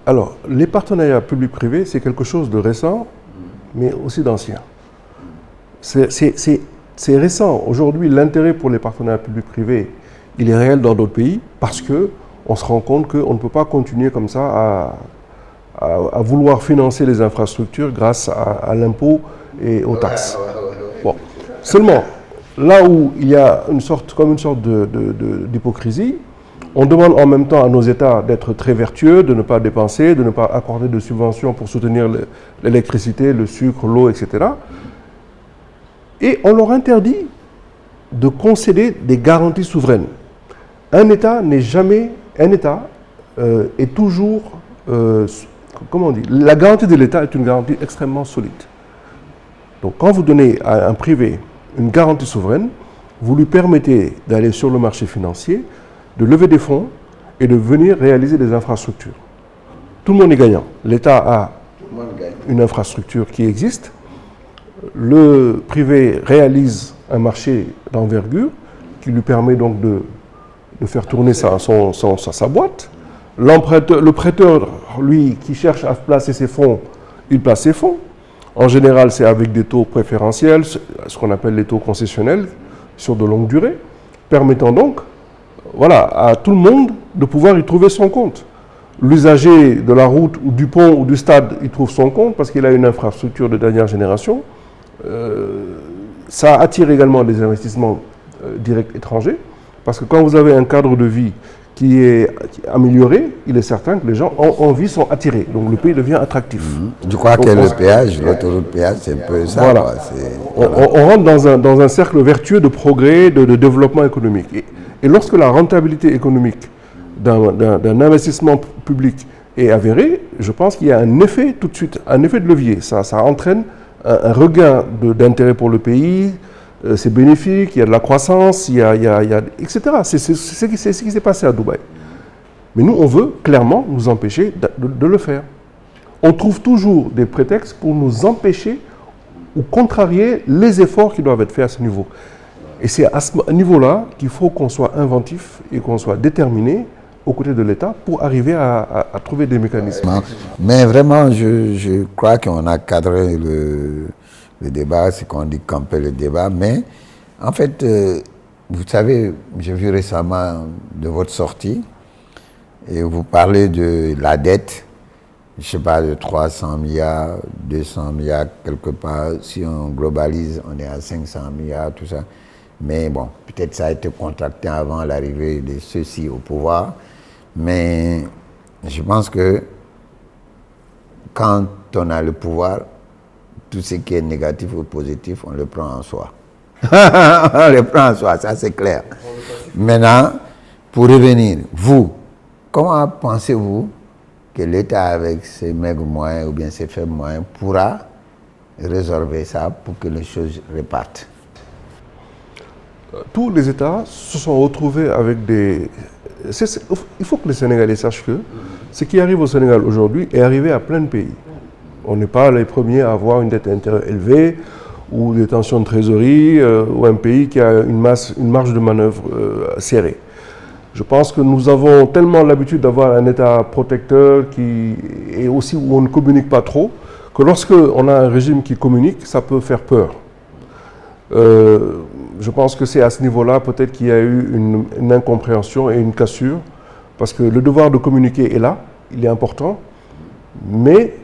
Alors, les partenariats publics-privés, c'est quelque chose de récent, mais aussi d'ancien. C'est récent. Aujourd'hui, l'intérêt pour les partenariats publics-privés, il est réel dans d'autres pays parce qu'on se rend compte qu'on ne peut pas continuer comme ça à vouloir financer les infrastructures grâce à l'impôt et aux taxes. Bon. Seulement, là où il y a une sorte d'hypocrisie, on demande en même temps à nos États d'être très vertueux, de ne pas dépenser, de ne pas accorder de subventions pour soutenir l'électricité, le sucre, l'eau, etc. Et on leur interdit de concéder des garanties souveraines. Un État n'est jamais... Un État est toujours... comment on dit? La garantie de l'État est une garantie extrêmement solide. Donc quand vous donnez à un privé une garantie souveraine, vous lui permettez d'aller sur le marché financier, de lever des fonds et de venir réaliser des infrastructures. Tout le monde est gagnant. L'État a une infrastructure qui existe. Le privé réalise un marché d'envergure qui lui permet donc de faire tourner sa boîte. Le prêteur, lui, qui cherche à placer ses fonds, il place ses fonds. En général, c'est avec des taux préférentiels, ce qu'on appelle les taux concessionnels, sur de longue durée, permettant donc à tout le monde de pouvoir y trouver son compte. L'usager de la route ou du pont ou du stade, il trouve son compte parce qu'il a une infrastructure de dernière génération. Ça attire également des investissements directs étrangers parce que quand vous avez un cadre de vie qui est amélioré, il est certain que les gens en envie sont attirés. Donc le pays devient attractif. Je crois que le péage, l'autoroute péage, c'est un peu ça. Voilà. On rentre dans un cercle vertueux de progrès, de développement économique. Et lorsque la rentabilité économique d'un investissement public est avérée, je pense qu'il y a un effet tout de suite, un effet de levier. Ça entraîne un regain d'intérêt pour le pays, c'est bénéfique, il y a de la croissance, etc. C'est ce qui s'est passé à Dubaï. Mais nous, on veut clairement nous empêcher de le faire. On trouve toujours des prétextes pour nous empêcher ou contrarier les efforts qui doivent être faits à ce niveau. Et c'est à ce niveau-là qu'il faut qu'on soit inventif et qu'on soit déterminé aux côtés de l'État pour arriver à trouver des mécanismes. Mais vraiment, je crois qu'on a cadré le débat, c'est qu'on dit camper le débat. Mais en fait, vous savez, j'ai vu récemment de votre sortie et vous parlez de la dette, je ne sais pas, de 300 milliards, 200 milliards quelque part. Si on globalise, on est à 500 milliards, tout ça. Mais bon, peut-être ça a été contracté avant l'arrivée de ceux-ci au pouvoir. Mais je pense que quand on a le pouvoir, tout ce qui est négatif ou positif, on le prend en soi. On le prend en soi, ça c'est clair. Maintenant, pour revenir, vous, comment pensez-vous que l'État, avec ses maigres moyens ou bien ses faibles moyens, pourra résorber ça pour que les choses repartent? Tous les États se sont retrouvés avec des... Il faut que les Sénégalais sachent que ce qui arrive au Sénégal aujourd'hui est arrivé à plein de pays. On n'est pas les premiers à avoir une dette intérieure élevée ou des tensions de trésorerie ou un pays qui a une marge de manœuvre serrée. Je pense que nous avons tellement l'habitude d'avoir un État protecteur et aussi où on ne communique pas trop, que lorsqu'on a un régime qui communique, ça peut faire peur. Je pense que c'est à ce niveau-là peut-être qu'il y a eu une incompréhension et une cassure, parce que le devoir de communiquer est là, il est important, mais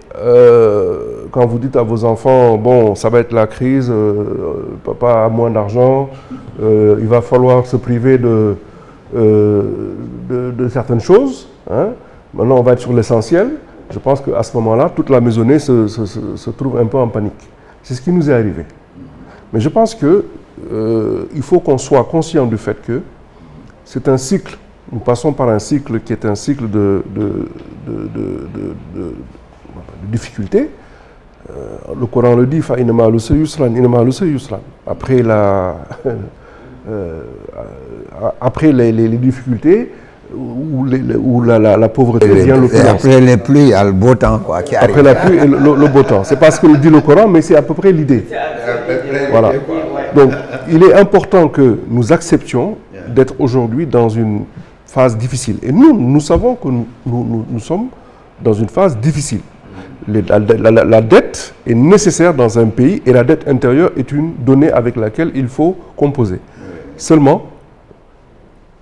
quand vous dites à vos enfants, bon, ça va être la crise, papa a moins d'argent, il va falloir se priver de certaines choses, hein. Maintenant on va être sur l'essentiel, je pense qu'à ce moment-là, toute la maisonnée se trouve un peu en panique. C'est ce qui nous est arrivé. Mais je pense qu'il faut qu'on soit conscient du fait que c'est un cycle. Nous passons par un cycle qui est un cycle de difficultés. Le Coran le dit, après les difficultés, où la pauvreté vient le plus. Après les pluies, il y a le beau temps qui arrive. Après la pluie et le beau temps. Ce n'est pas ce que dit le Coran, mais c'est à peu près l'idée. Voilà. Donc, il est important que nous acceptions d'être aujourd'hui dans une phase difficile. Et nous savons que nous sommes dans une phase difficile. La dette est nécessaire dans un pays et la dette intérieure est une donnée avec laquelle il faut composer. Seulement,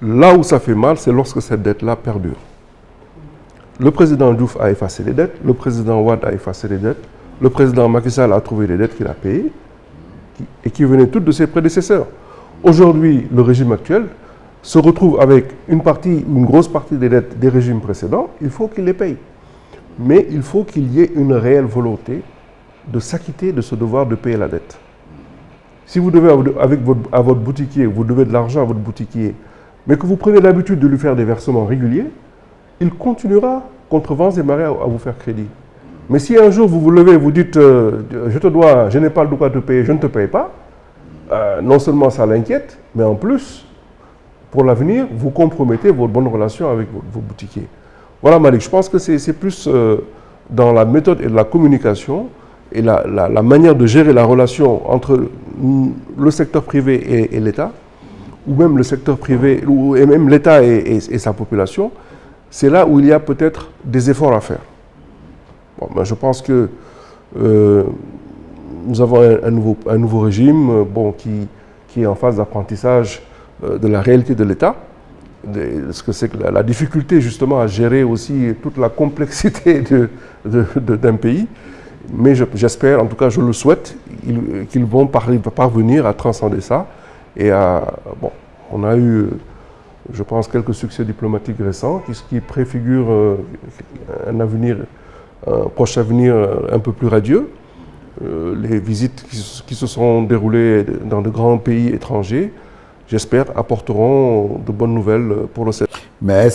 là où ça fait mal, c'est lorsque cette dette-là perdure. Le président Diouf a effacé les dettes, le président Wade a effacé les dettes, le président Macky Sall a trouvé les dettes qu'il a payées et qui venaient toutes de ses prédécesseurs. Aujourd'hui, le régime actuel se retrouve avec une grosse partie des dettes des régimes précédents, il faut qu'il les paye. Mais il faut qu'il y ait une réelle volonté de s'acquitter de ce devoir de payer la dette. Si vous devez, à votre boutiquier, vous devez de l'argent à votre boutiquier, mais que vous prenez l'habitude de lui faire des versements réguliers, il continuera contre vents et marées à vous faire crédit. Mais si un jour vous vous levez et vous dites je n'ai pas le droit de te payer, je ne te paye pas, non seulement ça l'inquiète, mais en plus, pour l'avenir, vous compromettez votre bonne relation avec vos boutiquiers. Voilà Malik, je pense que c'est plus dans la méthode et la communication et la manière de gérer la relation entre le secteur privé et l'État, ou même le secteur privé, et même l'État et sa population, c'est là où il y a peut-être des efforts à faire. Bon, ben je pense que nous avons un nouveau régime qui est en phase d'apprentissage de la réalité de l'État, ce que c'est que la difficulté justement à gérer aussi toute la complexité d'un pays. Mais j'espère, en tout cas je le souhaite, qu'ils vont parvenir à transcender ça. Et on a eu, je pense, quelques succès diplomatiques récents qui préfigurent un proche avenir un peu plus radieux. Les visites qui se sont déroulées dans de grands pays étrangers, j'espère, apporteront de bonnes nouvelles pour le secteur. Mais